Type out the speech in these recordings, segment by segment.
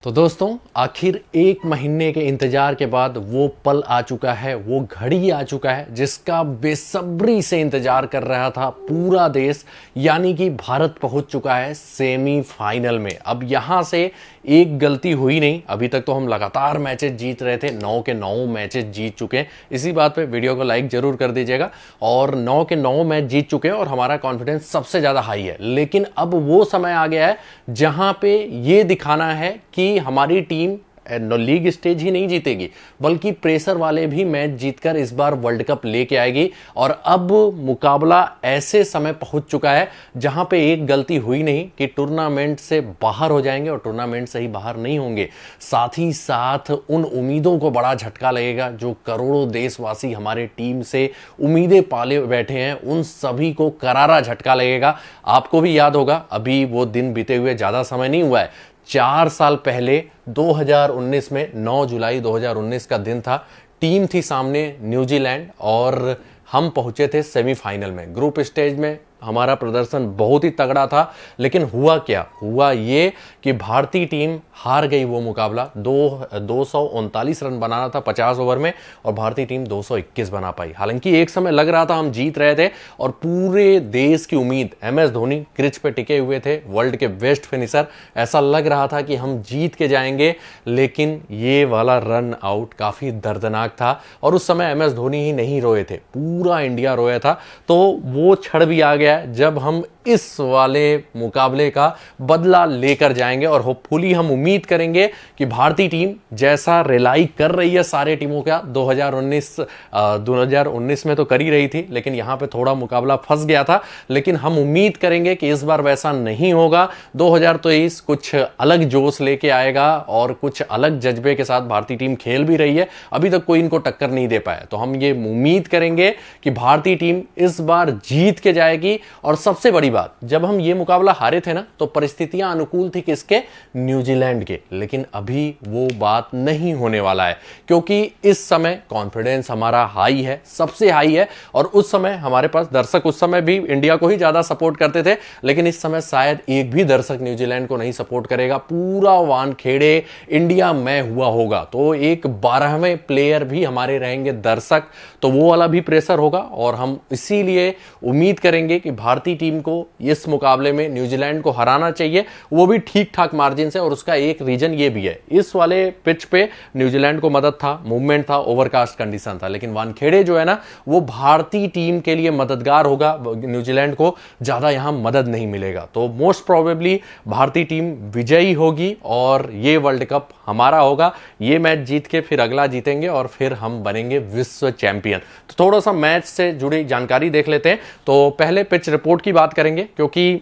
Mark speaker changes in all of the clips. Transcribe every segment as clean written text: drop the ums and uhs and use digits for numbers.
Speaker 1: तो दोस्तों आखिर एक महीने के इंतजार के बाद वो पल आ चुका है, वो घड़ी आ चुका है जिसका बेसब्री से इंतजार कर रहा था पूरा देश। यानी कि भारत पहुंच चुका है सेमीफाइनल में। अब यहां से एक गलती हुई नहीं। अभी तक तो हम लगातार मैचेस जीत रहे थे, 9 के 9 मैचेस जीत चुके हैं। इसी बात पे वीडियो को लाइक जरूर कर दीजिएगा। और 9 के 9 मैच जीत चुके हैं और हमारा कॉन्फिडेंस सबसे ज्यादा हाई है। लेकिन अब वो समय आ गया है जहां पे ये दिखाना है कि हमारी टीम लीग स्टेज ही नहीं जीतेगी बल्कि प्रेशर वाले भी मैच जीतकर इस बार वर्ल्ड कप लेके आएगी। और अब मुकाबला ऐसे समय पहुंच चुका है जहां पे एक गलती हुई नहीं कि टूर्नामेंट से बाहर हो जाएंगे, और टूर्नामेंट से ही बाहर नहीं होंगे, साथ ही साथ उन उम्मीदों को बड़ा झटका लगेगा जो करोड़ों देशवासी हमारे टीम से उम्मीदें पाले बैठे हैं, उन सभी को करारा झटका लगेगा। आपको भी याद होगा, अभी वो दिन बीते हुए ज्यादा समय नहीं हुआ है, 4 साल पहले 2019 में 9 जुलाई 2019 का दिन था। टीम थी सामने न्यूजीलैंड और हम पहुंचे थे सेमीफाइनल में। ग्रुप स्टेज में हमारा प्रदर्शन बहुत ही तगड़ा था, लेकिन हुआ क्या? हुआ ये कि भारतीय टीम हार गई वो मुकाबला। 239 रन बनाना था 50 ओवर में और भारतीय टीम 221 बना पाई। हालांकि एक समय लग रहा था हम जीत रहे थे और पूरे देश की उम्मीद MS धोनी क्रिच पे टिके हुए थे, वर्ल्ड के बेस्ट फिनिशर। ऐसा लग रहा था कि हम जीत के जाएंगे, लेकिन ये वाला रन आउट काफी दर्दनाक था। और उस समय MS धोनी ही नहीं रोए थे, पूरा इंडिया रोया था। तो वो क्षण भी आ गया जब हम इस वाले मुकाबले का बदला लेकर जाएंगे। और होपफुली हम उम्मीद करेंगे कि भारतीय टीम जैसा रिलाई कर रही है सारे टीमों का, 2019 में तो कर ही रही थी, लेकिन यहां पे थोड़ा मुकाबला फंस गया था। लेकिन हम उम्मीद करेंगे कि इस बार वैसा नहीं होगा। 2023 कुछ अलग जोश लेके आएगा और कुछ अलग जज्बे के साथ भारतीय टीम खेल भी रही है। अभी तक कोई इनको टक्कर नहीं दे पाया, तो हम ये उम्मीद करेंगे कि भारतीय टीम इस बार जीत के जाएगी। और सबसे बड़ी बात, जब हम ये मुकाबला हारे थे ना, तो परिस्थितियां अनुकूल थी किसके? न्यूजीलैंड के। लेकिन अभी वो बात नहीं होने वाला है, क्योंकि इस समय कॉन्फिडेंस हमारा हाई है, सबसे हाई है। और उस समय हमारे पास दर्शक, उस समय भी इंडिया को ही ज्यादा सपोर्ट करते थे, लेकिन इस समय शायद एक भी दर्शक न्यूजीलैंड को नहीं सपोर्ट करेगा। पूरा वानखेड़े इंडिया में हुआ होगा, तो एक 12वें प्लेयर भी हमारे रहेंगे दर्शक, तो वो वाला भी प्रेशर होगा। और हम इसीलिए उम्मीद करेंगे कि भारतीय टीम को इस मुकाबले में न्यूजीलैंड को हराना चाहिए, वो भी ठीक ठाक मार्जिन से। और उसका एक रीजन ये भी है, इस वाले पिच पे न्यूजीलैंड को मदद था, मूवमेंट था, ओवरकास्ट कंडीशन था, लेकिन वानखेड़े जो है ना, वो भारतीय टीम के लिए मददगार होगा। न्यूजीलैंड को ज्यादा यहां मदद नहीं मिलेगा। तो मोस्ट प्रोबेबली भारतीय टीम विजयी होगी और ये वर्ल्ड कप हमारा होगा। ये मैच जीत के फिर अगला जीतेंगे और फिर हम बनेंगे विश्व चैंपियन। तो थोड़ा सा मैच से जुड़ी जानकारी देख लेते हैं। तो पहले पिच रिपोर्ट की बात करेंगे, क्योंकि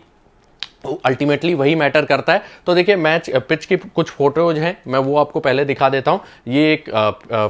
Speaker 1: अल्टीमेटली वही मैटर करता है। तो देखिए, मैच पिच की कुछ फोटोज हैं, मैं वो आपको पहले दिखा देता हूं। ये एक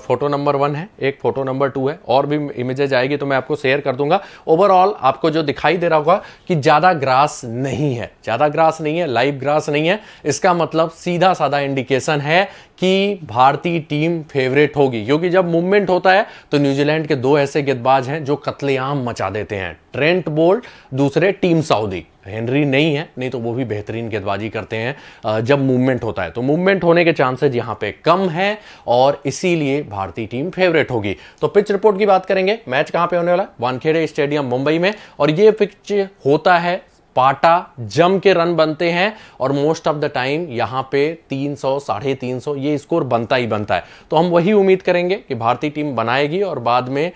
Speaker 1: फोटो नंबर 1 है, एक फोटो नंबर 2 है, और भी इमेजेस आएगी तो मैं आपको शेयर कर दूंगा। ओवरऑल आपको जो दिखाई दे रहा होगा कि ज्यादा ग्रास नहीं है, ज्यादा ग्रास नहीं है, लाइव ग्रास नहीं है। इसका मतलब सीधा साधा इंडिकेशन है कि भारतीय टीम फेवरेट होगी, क्योंकि जब मूवमेंट होता है तो न्यूजीलैंड के 2 ऐसे गेंदबाज हैं जो कत्लेआम मचा देते हैं, ट्रेंट बोल्ट, दूसरे टीम साउदी। हेनरी नहीं है, नहीं तो वो भी बेहतरीन गेंदबाजी करते हैं जब मूवमेंट होता है। तो मूवमेंट होने के चांसेस यहां पे कम है और इसीलिए भारतीय टीम फेवरेट होगी। तो पिच रिपोर्ट की बात करेंगे, मैच कहां पे होने वाला है? वानखेड़े स्टेडियम मुंबई में। और ये पिच होता है पाटा, जम के रन बनते हैं और मोस्ट ऑफ द टाइम यहां पे 300 350 ये स्कोर बनता ही बनता है। तो हम वही उम्मीद करेंगे कि भारतीय टीम बनाएगी और बाद में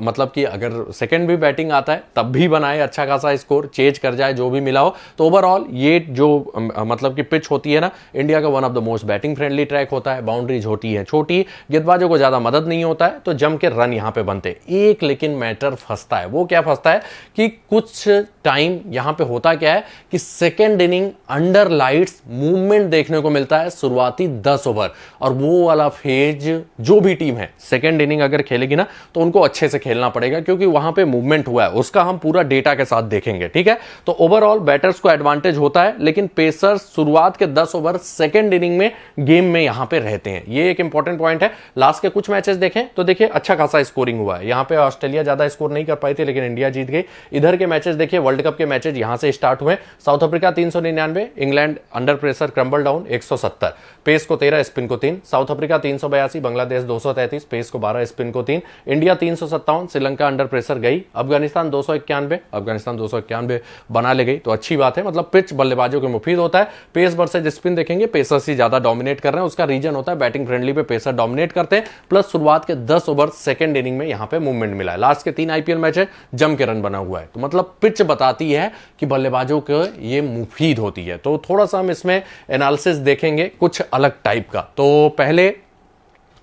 Speaker 1: मतलब कि अगर सेकंड भी बैटिंग आता है तब भी बनाए अच्छा खासा स्कोर, चेज कर जाए जो भी मिला हो। तो ओवरऑल ये जो मतलब कि पिच होती है ना, इंडिया का one of the most batting friendly track होता है। बाउंड्रीज होती है छोटी, गेंदबाजों को ज्यादा मदद नहीं होता है, तो जम के रन यहां पे बनते हैं। एक लेकिन मैटर फंसता है। वो क्या फंसता है कि कुछ टाइम यहां पे होता क्या है कि second inning under lights movement देखने को मिलता है शुरुआती 10 ओवर। और वो वाला फेज जो भी टीम है सेकेंड इनिंग अगर खेलेगी ना, तो उनको अच्छे से खेलना पड़ेगा, क्योंकि वहां पे मूवमेंट हुआ है, उसका हम पूरा डेटा के साथ देखेंगे। ठीक है, तो ओवरऑल बैटर्स को एडवांटेज होता है, लेकिन पेसर्स शुरुआत के 10 ओवर सेकेंड इनिंग में गेम में यहां पे रहते हैं। ये एक इंपॉर्टेंट पॉइंट है। लास्ट के कुछ मैचेस देखें तो देखिए अच्छा खासा स्कोरिंग हुआ है। यहां पे ऑस्ट्रेलिया ज्यादा स्कोर नहीं कर पाई थी, लेकिन इंडिया जीत गई। इधर के मैचेस देखिए, वर्ल्ड वर्ल्ड कप के मैचेज यहां से स्टार्ट हुए। South Africa 399, England under pressure crumble down 170, pace को 13, स्पिन को 3। साउथ अफ्रीका 382, बांग्लादेश 233, पेस को 12, स्पिन को 3। इंडिया 357, श्रीलंका अंडर प्रेशर गई। अफगानिस्तान 291, अफगानिस्तान 291 बना ले गई, तो अच्छी बात है, मतलब पिच बल्लेबाजों के मुफीद होता है। पेस वर्सेज स्पिन देखेंगे, पेसर्स ही ज्यादा डोमिनेट कर रहे हैं, उसका रीजन होता है बैटिंग फ्रेंडली पे पेसर डोमिनेट करते हैं, प्लस शुरुआत के 10 ओवर सेकंड इनिंग में यहां पे मूवमेंट मिला है। लास्ट के 3 आईपीएल मैच है, जम के रन बना हुआ है, तो मतलब पिच बताती है कि बल्लेबाजों को ये मुफीद होती है। तो थोड़ा सा हम इसमें एनालिसिस देखेंगे कुछ अलग टाइप का। तो पहले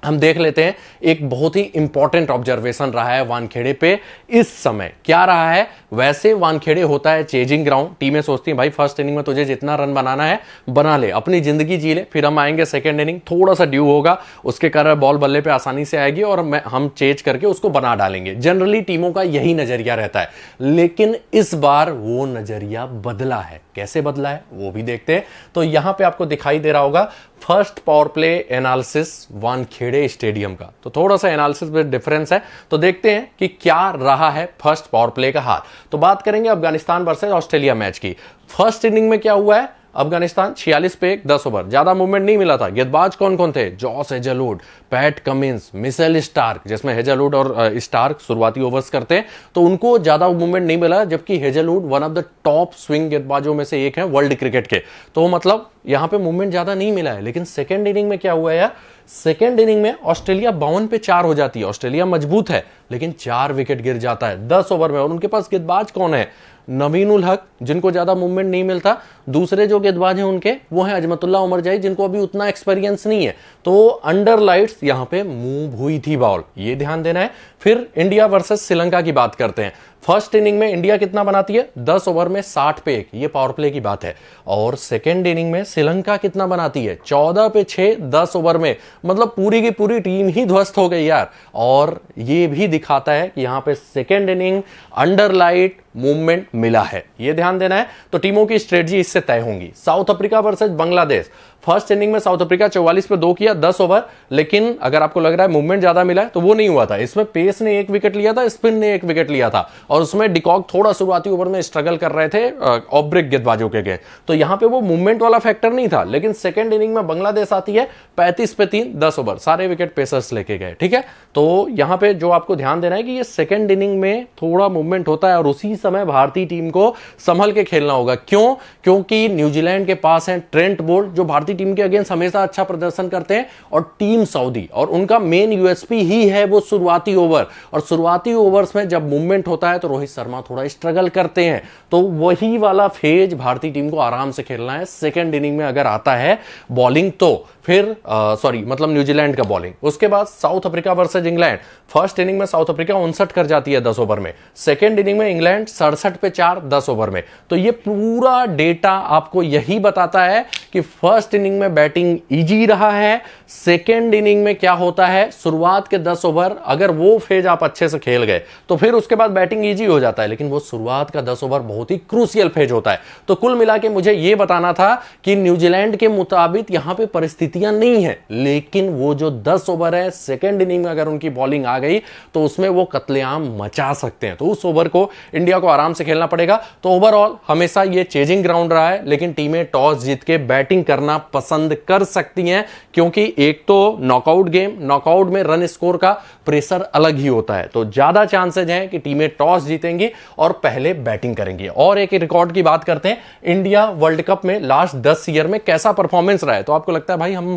Speaker 1: हम देख लेते हैं, एक बहुत ही इंपॉर्टेंट ऑब्जर्वेशन रहा है वानखेड़े पे इस समय। क्या रहा है? वैसे वानखेड़े होता है चेजिंग ग्राउंड, टीमें सोचती हैं भाई फर्स्ट इनिंग में तुझे जितना रन बनाना है बना ले, अपनी जिंदगी जी ले, फिर हम आएंगे सेकंड इनिंग, थोड़ा सा ड्यू होगा, उसके कारण बॉल बल्ले पे आसानी से आएगी और हम चेज करके उसको बना डालेंगे। जनरली टीमों का यही नजरिया रहता है, लेकिन इस बार वो नजरिया बदला है। कैसे बदला है वो भी देखते हैं। तो यहां पे आपको दिखाई दे रहा होगा first power play analysis Wankhede stadium का। तो थोड़ा सा एनालिसिस में डिफरेंस है, तो देखते हैं कि क्या रहा है फर्स्ट पावर प्ले का हाल। तो बात करेंगे अफगानिस्तान वर्सेस ऑस्ट्रेलिया मैच की। फर्स्ट इनिंग में क्या हुआ है? अफगानिस्तान 46 पे 1, 10 ओवर, ज्यादा मूवमेंट नहीं मिला था। गेंदबाज कौन कौन थे? Josh Hazlewood, PAT Cummins, Mitchell Starc, जिसमें हेजलवुड और स्टार्क शुरुआती ओवर्स करते हैं, तो उनको ज्यादा मूवमेंट नहीं मिला, जबकि Hazlewood one of the top swing गेंदबाजों में से एक है वर्ल्ड क्रिकेट के, तो मतलब यहां पे मूवमेंट ज्यादा नहीं मिला है। लेकिन सेकेंड इनिंग में क्या हुआ है यार? सेकेंड इनिंग में ऑस्ट्रेलिया 52 पे 4 हो जाती है। ऑस्ट्रेलिया मजबूत है, लेकिन 4 विकेट गिर जाता है 10 ओवर में, और उनके पास गेंदबाज कौन है? नवीन उल हक, जिनको ज्यादा मूवमेंट नहीं मिलता। दूसरे जो गेंदबाज हैं उनके वो हैं अजमतुल्लाह उमर जाई, जिनको अभी उतना एक्सपीरियंस नहीं है। तो अंडर लाइट्स यहां पे मूव हुई थी बॉल, ये ध्यान देना है। फिर इंडिया वर्सेस श्रीलंका की बात करते हैं। फर्स्ट इनिंग में इंडिया कितना बनाती है? 10 ओवर में 60 पे 1, ये पावर प्ले की बात है। और सेकेंड इनिंग में श्रीलंका कितना बनाती है? 14 पे 6, 10 ओवर में, मतलब पूरी की पूरी टीम ही ध्वस्त हो गई यार। और ये भी दिखाता है कि यहां पे second inning under light movement मिला है, ये ध्यान देना है। तो टीमों की स्ट्रेटजी इससे तय होंगी। South Africa versus Bangladesh. First inning में साउथ अफ्रीका 44 पे 2 किया, 10 ओवर, लेकिन अगर आपको लग रहा है मूवमेंट ज्यादा मिला है, तो वो नहीं हुआ था। इसमें पेस ने 1 विकेट लिया था, स्पिन ने 1 विकेट लिया था, और उसमें डिकॉक थोड़ा शुरुआती ओवर में स्ट्रगल कर रहे थे ऑफ ब्रेक गेंदबाजों के लिए, तो यहां पे वो मूवमेंट वाला फैक्टर नहीं था। लेकिन सेकंड इनिंग में बांग्लादेश आती है 35 पे 3, 10 ओवर, सारे विकेट पेसर्स लेके गए, ठीक है। तो यहां पे जो आपको ध्यान देना है कि ये सेकंड इनिंग में थोड़ा मूवमेंट होता है, और उसी समय भारतीय टीम को संभल के खेलना होगा। क्यों? क्योंकि न्यूजीलैंड के पास है ट्रेंट बोल्ट, जो भारतीय टीम के अगेंस्ट हमेशा अच्छा प्रदर्शन करते हैं, और टीम सऊदी, और उनका मेन यूएसपी ही है वो शुरुआती ओवर। और शुरुआती ओवर्स में जब मूवमेंट होता है तो रोहित शर्मा थोड़ा स्ट्रगल करते हैं, तो वही वाला फेज भारतीय टीम को आराम से खेलना है। सेकंड इनिंग में अगर आता है बॉलिंग तो फिर मतलब न्यूजीलैंड का बॉलिंग। उसके बाद south Africa versus England. First inning में साउथ अफ्रीका 59 कर जाती है 10 ओवर में, सेकंड इनिंग में इंग्लैंड 67 पे 4, 10 ओवर में। तो ये पूरा डेटा आपको यही बताता है कि फर्स्ट इनिंग में बैटिंग इजी रहा है, सेकेंड इनिंग में क्या होता है, शुरुआत के 10 ओवर अगर वो फेज आप अच्छे से खेल गए तो फिर उसके बाद बैटिंग इजी हो जाता है, लेकिन वो शुरुआत का 10 ओवर बहुत ही क्रूशियल फेज होता है। तो कुल मिला के मुझे यह बताना था कि न्यूजीलैंड के मुताबिक यहां पे परिस्थितियां नहीं है, लेकिन वो जो 10 ओवर है सेकेंड इनिंग में अगर उनकी बॉलिंग आ गई तो उसमें वो कत्लेआम मचा सकते हैं, तो उस ओवर को इंडिया को आराम से खेलना पड़ेगा। तो ओवरऑल हमेशा ये चेजिंग ग्राउंड रहा है, लेकिन टीमें टॉस जीत के बैटिंग करना पसंद कर सकती हैं, क्योंकि एक तो नॉकआउट गेम, नॉकआउट में रन स्कोर का प्रेशर अलग ही होता है, तो ज्यादा चांसेज हैं कि टीमें टॉस जीतेंगी और पहले बैटिंग करेंगी। और एक रिकॉर्ड की बात करते हैं, इंडिया वर्ल्ड कप में लास्ट 10 ईयर में कैसा परफॉर्मेंस रहा है। तो आपको लगता है भाई हम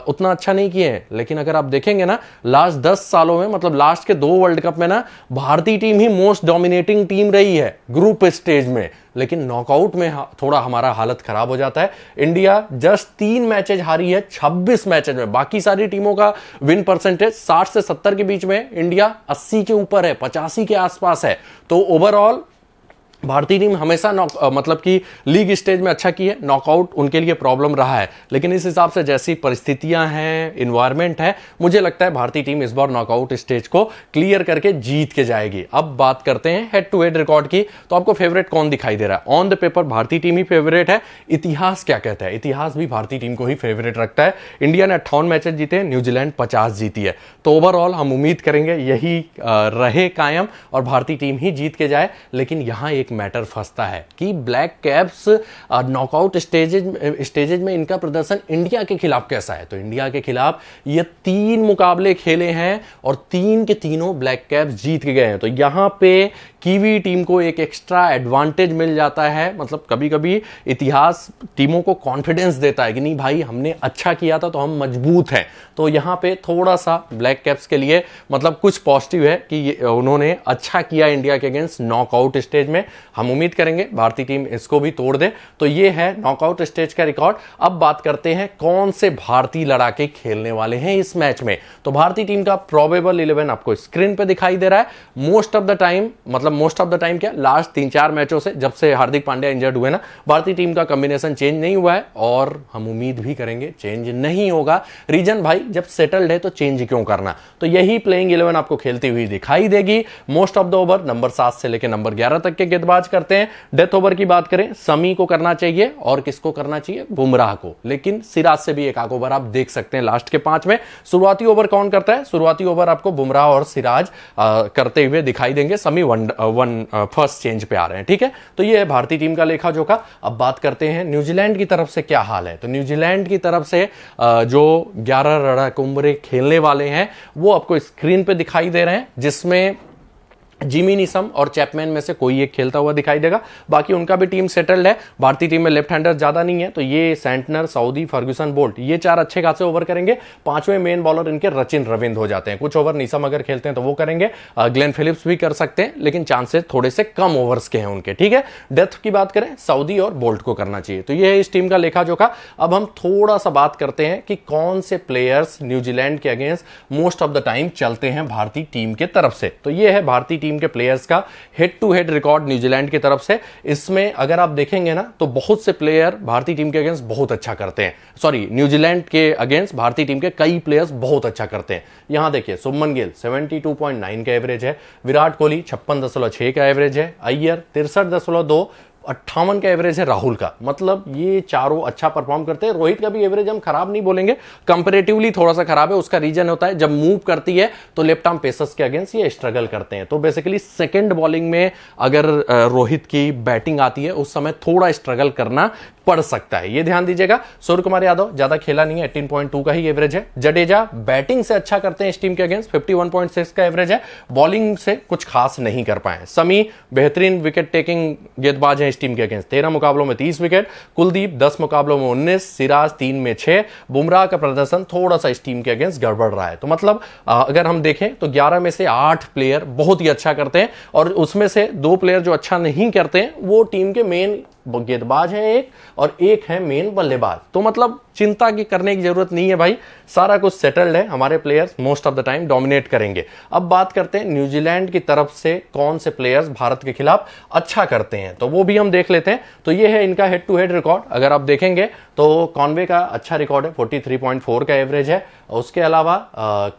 Speaker 1: उतना अच्छा नहीं किए हैं, लेकिन अगर आप देखेंगे ना लास्ट 10 सालों में, मतलब लास्ट के 2 वर्ल्ड कप में ना भारतीय टीम ही मोस्ट डोमिनेटिंग टीम रही है ग्रुप स्टेज में, लेकिन नॉकआउट में थोड़ा हमारा हालत खराब हो जाता है। इंडिया जस्ट 3 मैचेज हारी है 26 मैचेज में, बाकी सारी टीमों का विन परसेंटेज 60 से 70 के बीच में, इंडिया 80 के ऊपर है, 85 के आसपास है। तो ओवरऑल भारतीय टीम हमेशा मतलब कि लीग स्टेज में अच्छा की है, नॉकआउट उनके लिए प्रॉब्लम रहा है, लेकिन इस हिसाब से जैसी परिस्थितियां हैं, इन्वायरमेंट है, मुझे लगता है भारतीय टीम इस बार नॉकआउट स्टेज को क्लियर करके जीत के जाएगी। अब बात करते हैं हेड टू हेड रिकॉर्ड की। तो आपको फेवरेट कौन दिखाई दे रहा है? ऑन द पेपर भारतीय टीम ही फेवरेट है, इतिहास क्या कहता है? इतिहास भी भारतीय टीम को ही फेवरेट रखता है। इंडिया ने 58 मैचेस जीते, न्यूजीलैंड 50 जीती है। तो ओवरऑल हम उम्मीद करेंगे यही रहे कायम और भारतीय टीम ही जीत के जाए, लेकिन यहां एक एक मैटर फंसता है कि ब्लैक कैप्स नॉकआउट स्टेजेज में इनका प्रदर्शन इंडिया के खिलाफ कैसा है। तो इंडिया के खिलाफ ये 3 मुकाबले खेले हैं और 3 के तीनों ब्लैक कैप्स जीत के गए हैं। तो यहां पे कीवी टीम को एक एक्स्ट्रा एडवांटेज मिल जाता है। मतलब कभी कभी इतिहास टीमों को कॉन्फिडेंस देता है कि नहीं भाई हमने अच्छा किया था तो हम मजबूत हैं। तो यहां पे थोड़ा सा ब्लैक कैप्स के लिए मतलब कुछ पॉजिटिव है कि उन्होंने अच्छा किया इंडिया के अगेंस्ट नॉकआउट स्टेज में। हम उम्मीद करेंगे भारतीय टीम इसको भी तोड़ दे। तो ये है नॉकआउट स्टेज का रिकॉर्ड। अब बात करते हैं कौन से भारतीय लड़ाके खेलने वाले हैं इस मैच में। तो भारतीय टीम का प्रोबेबल 11 आपको स्क्रीन पे दिखाई दे रहा है। मोस्ट ऑफ द टाइम क्या लास्ट 3-4 मैचों से जब से हार्दिक पांड्या इंजर्ड हुए ना, भारतीय टीम का कॉम्बिनेशन चेंज नहीं हुआ है और हम उम्मीद भी करेंगे चेंज नहीं होगा। रीजन भाई जब सेटल्ड है तो चेंज क्यों करना। तो यही प्लेइंग 11 आपको खेलती हुई दिखाई देगी। Most of the over number 7 से लेकर नंबर 11 तक के गेंदबाज करते हैं। डेथ ओवर की बात करें समी को करना चाहिए और किसको करना चाहिए, बुमराह को। लेकिन सिराज से भी एक आध ओवर आप देख सकते हैं लास्ट के 5 में। शुरुआती ओवर कौन करता है, शुरुआती ओवर आपको बुमराह और सिराज करते हुए दिखाई देंगे। समी फर्स्ट चेंज पे आ रहे हैं। ठीक है, तो ये है भारतीय टीम का लेखा जोखा। अब बात करते हैं न्यूजीलैंड की तरफ से क्या हाल है। तो न्यूजीलैंड की तरफ से जो 11 रणकुंभरे खेलने वाले हैं वो आपको स्क्रीन पे दिखाई दे रहे हैं, जिसमें जिमी नीसम और चैपमैन में से कोई एक खेलता हुआ दिखाई देगा। बाकी उनका भी टीम सेटल्ड है। भारतीय टीम में लेफ्ट हैंडर ज्यादा नहीं है। तो ये सेंटनर, सऊदी, फर्ग्यूसन, बोल्ट ये 4 अच्छे खासे ओवर करेंगे। 5वें मेन बॉलर इनके रचिन रविंद्र हो जाते हैं। कुछ ओवर नीसम अगर खेलते हैं तो वो करेंगे। ग्लेन फिलिप्स भी कर सकते हैं लेकिन चांसेस थोड़े से कम ओवर्स के हैं उनके। ठीक है, डेथ की बात करें सऊदी और बोल्ट को करना चाहिए। तो ये है इस टीम का लेखा जोखा। अब हम थोड़ा सा बात करते हैं कि कौन से प्लेयर्स न्यूजीलैंड के against most of the time चलते हैं भारतीय टीम के तरफ से। तो ये है भारतीय टीम के प्लेयर्स का head to head record New Zealand की तरफ से। इसमें अगर आप देखेंगे ना तो बहुत से प्लेयर भारतीय टीम के अगेंस्ट बहुत अच्छा करते हैं। सॉरी, न्यूजीलैंड के अगेंस्ट भारतीय टीम के कई प्लेयर्स बहुत अच्छा करते हैं। यहां देखिए शुभमन गिल 72.9 का एवरेज है, विराट कोहली 56.6 का एवरेज है, अय्यर 63.2, 58 का एवरेज है राहुल का। मतलब ये चारों अच्छा परफॉर्म करते हैं। रोहित का भी एवरेज हम खराब नहीं बोलेंगे, कंपैरेटिवली थोड़ा सा खराब है। उसका रीजन होता है जब मूव करती है तो लेफ्ट आर्म पेसर्स के अगेंस्ट ये स्ट्रगल करते हैं। तो बेसिकली सेकंड बॉलिंग में अगर रोहित की बैटिंग आती है उस समय थोड़ा स्ट्रगल करना पड़ सकता है, ये ध्यान दीजिएगा। सूर्य कुमार यादव ज्यादा खेला नहीं है, 18.2 का ही एवरेज है। जडेजा बैटिंग से अच्छा करते हैं इस टीम के अगेंस्ट, 51.6 का एवरेज है। बॉलिंग से कुछ खास नहीं कर पाए। समी बेहतरीन विकेट टेकिंग गेंदबाज है इस टीम के अगेंस्ट, 13 मुकाबलों में 30 विकेट। कुलदीप 10 मुकाबलों में 19, सिराज 3 में 6। बुमराह का प्रदर्शन थोड़ा सा इस टीम के अगेंस्ट गड़बड़ रहा है। तो मतलब अगर हम देखें तो 11 में से 8 प्लेयर बहुत ही अच्छा करते हैं और उसमें से 2 प्लेयर जो अच्छा नहीं करते हैं वो टीम के मेन गेंदबाज है एक, और एक है मेन बल्लेबाज। तो मतलब चिंता की करने की जरूरत नहीं है भाई, सारा कुछ सेटल्ड है। हमारे players most of the time dominate करेंगे। अब बात करते हैं न्यूजीलैंड की तरफ से कौन से प्लेयर्स भारत के खिलाफ अच्छा करते हैं, तो वो भी हम देख लेते हैं। तो ये है इनका हेड टू हेड रिकॉर्ड। अगर आप देखेंगे तो कॉनवे का अच्छा रिकॉर्ड है, 43.4 का एवरेज है। उसके अलावा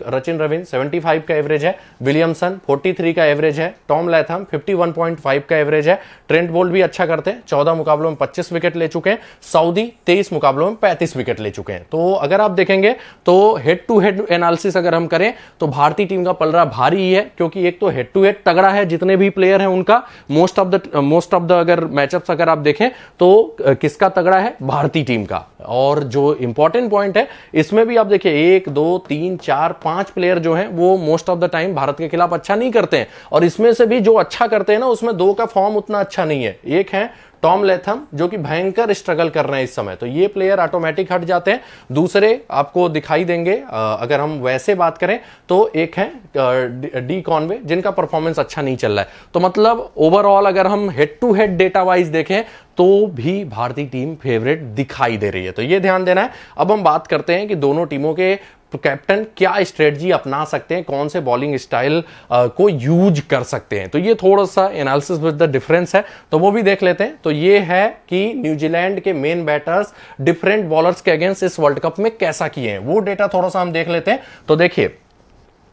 Speaker 1: रचिन रविंद्र 75 का एवरेज है, विलियमसन 43 का एवरेज है, टॉम लैथम 51.5 का एवरेज है। ट्रेंट बोल्ट भी अच्छा करते हैं, 14 मुकाबलों में 25 विकेट ले चुके हैं। सऊदी 23 मुकाबलों में 35 विकेट ले चुके हैं। तो अगर आप देखेंगे तो हेड टू हेड एनालिसिस अगर हम करें तो भारतीय टीम का पलड़ा भारी ही है, क्योंकि एक तो हेड टू हेड तगड़ा है, जितने भी प्लेयर हैं उनका मोस्ट ऑफ द अगर मैचअप्स अगर आप देखें तो किसका तगड़ा है, भारतीय टीम का। और जो इंपॉर्टेंट पॉइंट है इसमें भी आप देखिए 1 2 3 4 5 प्लेयर जो हैं वो most of the time Bharat के खिलाफ अच्छा नहीं करते हैं, और इसमें से भी जो अच्छा करते हैं ना उसमें 2 का फॉर्म उतना अच्छा नहीं है। एक है टॉम लैथम जो कि भयंकर स्ट्रगल कर रहे हैं इस समय, तो ये प्लेयर ऑटोमेटिक हट जाते हैं। दूसरे आपको दिखाई देंगे अगर हम वैसे बात करें तो एक है डी कॉनवे जिनका परफॉर्मेंस अच्छा नहीं चल रहा है। तो मतलब ओवरऑल अगर हम head to head data wise देखें तो भी भारतीय टीम फेवरेट दिखाई दे रही है, तो ये ध्यान देना है। अब हम बात करते हैं कि दोनों टीमों के कैप्टन क्या स्ट्रेटजी अपना सकते हैं, कौन से बॉलिंग स्टाइल को यूज कर सकते हैं। तो ये थोड़ा सा एनालिसिस विद द डिफरेंस है, तो वो भी देख लेते हैं। तो ये है कि न्यूजीलैंड के मेन बैटर्स डिफरेंट बॉलर्स के अगेंस्ट इस वर्ल्ड कप में कैसा किए हैं, वो डेटा थोड़ा सा हम देख लेते हैं। तो देखिए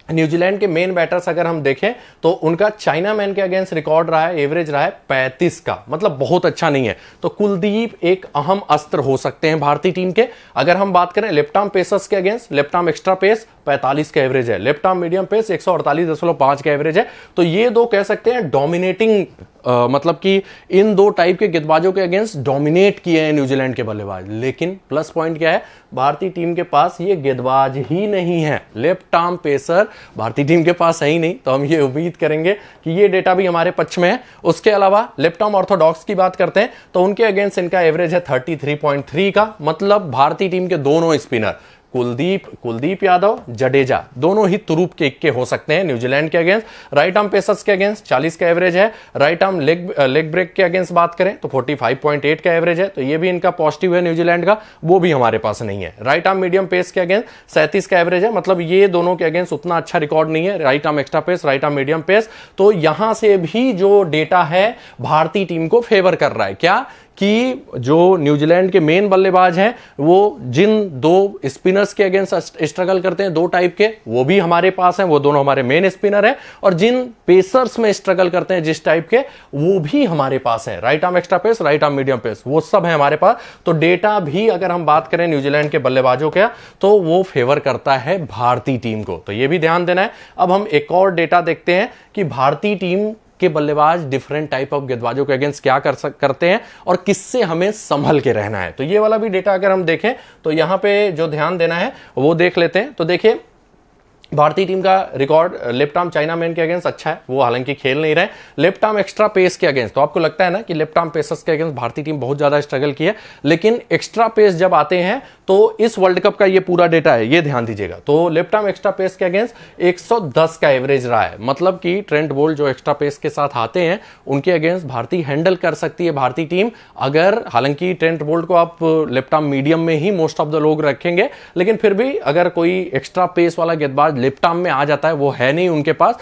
Speaker 1: न्यूजीलैंड के मेन बैटर्स अगर हम देखें तो उनका चाइना मैन के अगेंस्ट रिकॉर्ड रहा है, एवरेज रहा है 35 का, मतलब बहुत अच्छा नहीं है। तो कुलदीप एक अहम अस्त्र हो सकते हैं भारतीय टीम के। अगर हम बात करें लेफ्ट आर्म पेसर्स के against, left arm extra pace 45 का एवरेज है, लेफ्ट आर्म मीडियम पेस 148.5 का एवरेज है। तो ये दो कह सकते हैं डोमिनेटिंग मतलब कि इन दो टाइप के गेंदबाजों के अगेंस्ट डोमिनेट किए हैं न्यूजीलैंड के बल्लेबाज। लेकिन प्लस पॉइंट क्या है, भारतीय टीम के पास ये गेंदबाज ही नहीं है, लेफ्ट आर्म पेसर भारतीय टीम के पास है ही नहीं। तो हम ये उम्मीद करेंगे कि ये डेटा भी हमारे पक्ष में है। उसके अलावा लेफ्ट आर्म ऑर्थोडॉक्स की बात करते हैं तो उनके अगेंस्ट इनका एवरेज है 33.3 का। मतलब भारतीय टीम के दोनों स्पिनर कुलदीप यादव, जडेजा दोनों ही तुरूप के इक्के हो सकते हैं न्यूजीलैंड के अगेंस्ट। राइट आर्म पेसर्स के अगेंस्ट 40 का एवरेज है। राइट आर्म लेग ब्रेक के अगेंस्ट बात करें तो 45.8 का एवरेज है। तो ये भी इनका पॉजिटिव है न्यूजीलैंड का, वो भी हमारे पास नहीं है। राइट आर्म मीडियम पेस के अगेंस्ट 37 का एवरेज है। मतलब ये दोनों के अगेंस्ट उतना अच्छा रिकॉर्ड नहीं है, right arm extra pace, right arm medium pace. तो यहां से भी जो डेटा है भारतीय टीम को फेवर कर रहा है। क्या कि जो न्यूजीलैंड के मेन बल्लेबाज हैं वो जिन दो स्पिनर्स के अगेंस्ट स्ट्रगल करते हैं, दो टाइप के, वो भी हमारे पास हैं, वो दोनों हमारे मेन स्पिनर हैं। और जिन पेसर्स में स्ट्रगल करते हैं जिस टाइप के, वो भी हमारे पास है, right arm extra pace, right arm medium pace, वो सब है हमारे पास। तो डेटा भी अगर हम बात करें न्यूजीलैंड के बल्लेबाजों का तो वो फेवर करता है भारतीय टीम को, तो ये भी ध्यान देना है। अब हम एक और डेटा देखते हैं कि भारतीय टीम के बल्लेबाज डिफरेंट टाइप ऑफ गेंदबाजों के अगेंस्ट क्या करते हैं और किससे हमें संभल के रहना है। तो ये वाला भी डेटा अगर हम देखें तो यहां पे जो ध्यान देना है वो देख लेते हैं। तो देखिए भारतीय टीम का record left arm China man के अगेंस्ट अच्छा है, वो हालांकि खेल नहीं रहे। लेफ्ट आर्म एक्स्ट्रा पेस के अगेंस्ट, तो आपको लगता है ना कि लेफ्ट आर्म पेसर्स के अगेंस्ट भारतीय टीम बहुत ज्यादा स्ट्रगल की है, लेकिन एक्स्ट्रा पेस जब आते हैं तो इस वर्ल्ड कप का ये पूरा डेटा है, ये ध्यान दीजिएगा। तो लेफ्ट आर्म एक्स्ट्रा पेस के अगेंस्ट 110 का एवरेज रहा है। मतलब कि ट्रेंट बोल्ट जो एक्स्ट्रा पेस के साथ आते हैं उनके अगेंस्ट भारतीय हैंडल कर सकती है भारतीय टीम। अगर हालांकि ट्रेंट बोल्ट को आप लेफ्ट आर्म मीडियम में ही मोस्ट ऑफ द लोग रखेंगे, लेकिन फिर भी अगर कोई एक्स्ट्रा पेस वाला गेंदबाज लेफ्ट आर्म में आ जाता है, वो है नहीं उनके पास,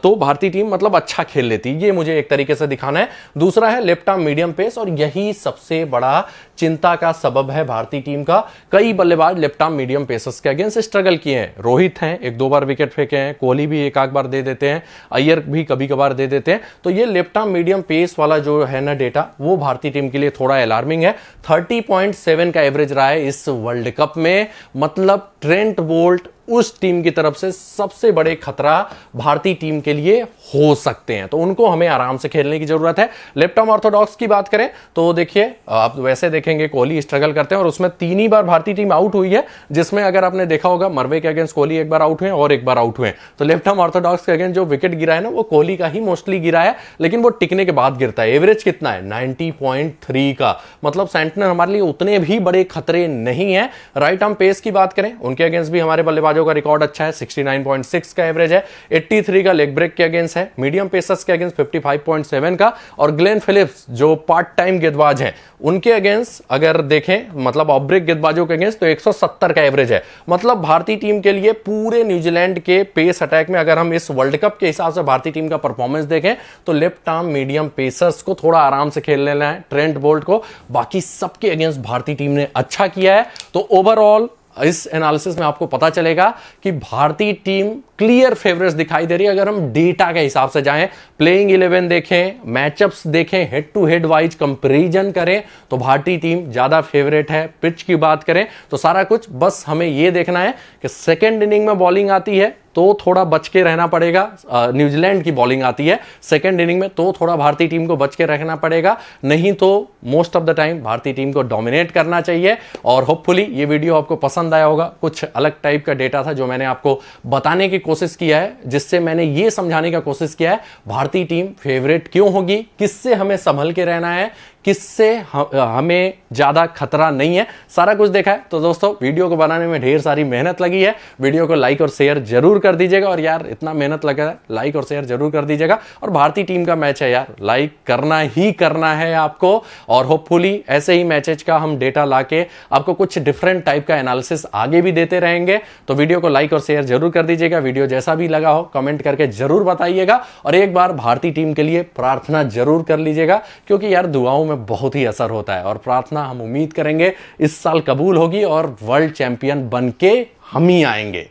Speaker 1: तो भारतीय टीम मतलब अच्छा खेल लेती है। ये मुझे एक तरीके से दिखाना है। दूसरा है लेफ्ट आर्म मीडियम पेस, और यही सबसे बड़ा चिंता का सबब है भारतीय टीम का। कई बल्लेबाज लेफ्ट आर्म मीडियम पेसर्स के अगेंस्ट स्ट्रगल किए हैं। रोहित हैं, एक दो बार विकेट फेंके हैं, कोहली भी एक आध बार दे देते हैं, अय्यर भी कभी कभार दे देते हैं। तो ये लेफ्ट आर्म मीडियम पेस वाला जो है ना डेटा, वो भारतीय टीम के लिए थोड़ा अलार्मिंग है। 30.7 का एवरेज रहा है इस वर्ल्ड कप में। मतलब ट्रेंट बोल्ट उस टीम की तरफ से सबसे बड़े खतरा भारतीय टीम के लिए हो सकते हैं, तो उनको हमें आराम से खेलने की जरूरत है। लेफ्ट आर्म ऑर्थोडॉक्स की बात करें तो देखिए, आप वैसे देखेंगे कोहली स्ट्रगल करते हैं और उसमें 3 ही बार भारतीय टीम आउट हुई है, जिसमें अगर आपने देखा होगा मरवे के अगेंस्ट कोहली एक बार आउट हुए और एक बार आउट हुए। तो लेफ्ट आर्म ऑर्थोडॉक्स के अगेंस्ट जो विकेट गिरा है ना, वो कोहली का ही मोस्टली गिरा है, लेकिन वो टिकने के बाद गिरता है। एवरेज कितना है? 90.3 का। मतलब सेंटनर हमारे लिए उतने भी बड़े खतरे नहीं है। राइट आर्म पेस की बात करें, उनके अगेंस्ट भी हमारे बल्लेबाजों का रिकॉर्ड अच्छा है, 69.6 का एवरेज है। 83 का लेग ब्रेक के अगेंस्ट है। मीडियम पेसर्स के अगेंस्ट 55.7 का। और ग्लेन फिलिप्स जो पार्ट टाइम गेंदबाज हैं, उनके अगेंस्ट अगर देखें, मतलब ऑफ ब्रेक गेंदबाजों के अगेंस्ट, तो 170 का एवरेज है। मतलब भारतीय टीम के लिए पूरे न्यूजीलैंड के पेस अटैक में अगर हम इस वर्ल्ड कप के हिसाब से भारतीय टीम का परफॉर्मेंस देखें तो लेफ्ट आर्म मीडियम पेसर्स को थोड़ा आराम से खेल लेना है, ट्रेंट बोल्ट को। बाकी सबके अगेंस्ट भारतीय टीम ने अच्छा किया है। तो ओवरऑल इस एनालिसिस में आपको पता चलेगा कि भारतीय टीम क्लियर फेवरेट्स दिखाई दे रही है। अगर हम डेटा के हिसाब से जाएं, प्लेइंग 11 देखें, मैचअप्स देखें, head to head wise comparison करें, तो भारतीय टीम ज्यादा फेवरेट है। पिच की बात करें तो सारा कुछ, बस हमें यह देखना है कि सेकेंड इनिंग में बॉलिंग आती है तो थोड़ा बच के रहना पड़ेगा। न्यूजीलैंड की बॉलिंग आती है सेकेंड इनिंग में, तो थोड़ा भारतीय टीम को बच के रखना पड़ेगा, नहीं तो मोस्ट ऑफ द टाइम भारतीय टीम को डोमिनेट करना चाहिए। और होपफुली ये वीडियो आपको पसंद आया होगा। कुछ अलग टाइप का डेटा था जो मैंने आपको बताने की कोशिश किया है, जिससे मैंने ये समझाने का कोशिश किया है भारतीय टीम फेवरेट क्यों होगी, किससे हमें संभल के रहना है, किससे हमें ज्यादा खतरा नहीं है, सारा कुछ देखा है। तो दोस्तों, वीडियो को बनाने में ढेर सारी मेहनत लगी है। वीडियो को लाइक और शेयर जरूर कर दीजिएगा। और यार, इतना मेहनत लगा है, लाइक और शेयर जरूर कर दीजिएगा। और भारतीय टीम का मैच है यार, लाइक करना ही करना है आपको। और होपफुली ऐसे ही मैचेज का हम डेटा लाके आपको कुछ डिफरेंट टाइप का एनालिसिस आगे भी देते रहेंगे। तो वीडियो को लाइक और शेयर जरूर कर दीजिएगा। वीडियो जैसा भी लगा हो कमेंट करके जरूर बताइएगा। और एक बार भारतीय टीम के लिए प्रार्थना जरूर कर लीजिएगा, क्योंकि यार दुआओं में बहुत ही असर होता है। और प्रार्थना हम उम्मीद करेंगे इस साल कबूल होगी और वर्ल्ड चैंपियन बन के हम ही आएंगे।